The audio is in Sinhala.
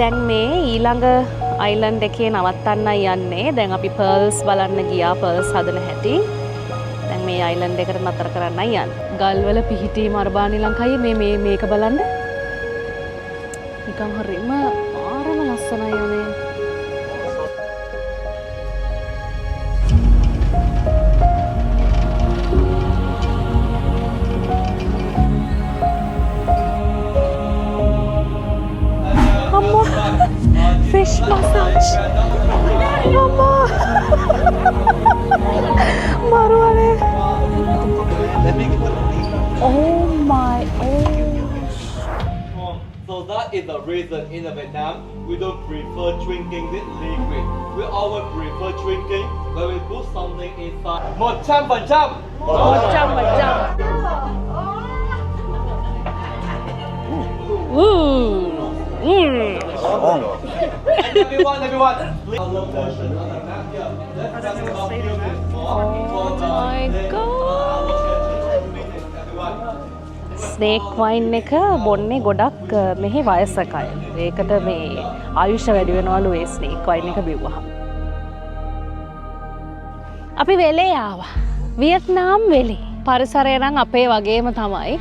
දැන් මේ ඊළඟ අයිලන්ඩ් එකේ නවත්තන්නයි යන්නේ. දැන් අපි පර්ල්ස් බලන්න ගියා පර්ල්ස් හදන හැටි. දැන් මේ අයිලන්ඩ් එකට නතර කරන්නයි යන්නේ. ගල්වල පිහිටීම අරබානි ලංකාවේ මේක බලන්න. නිකන් හරිම ආරම ලස්සනයි යන්නේ. Fish massage. Mama. Marwane. Oh my. So that is the reason in Vietnam we don't prefer drinking this liquid. We always prefer drinking when we put something inside. 100%. 100%. Ooh. Everyone. Other version of the map here. Let's just continue this more. Oh my god. Snake wine එක බොන්නේ ගොඩක් මෙහි වයසකයි. ඒකට මේ ආයුෂ වැඩි වෙනවලු ඒ ස්නේක් වයින් එක බිව්වහම. අපි වෙලේ ආවා. වියට්නාම් වෙලේ. පරිසරය නම් අපේ වගේම තමයි.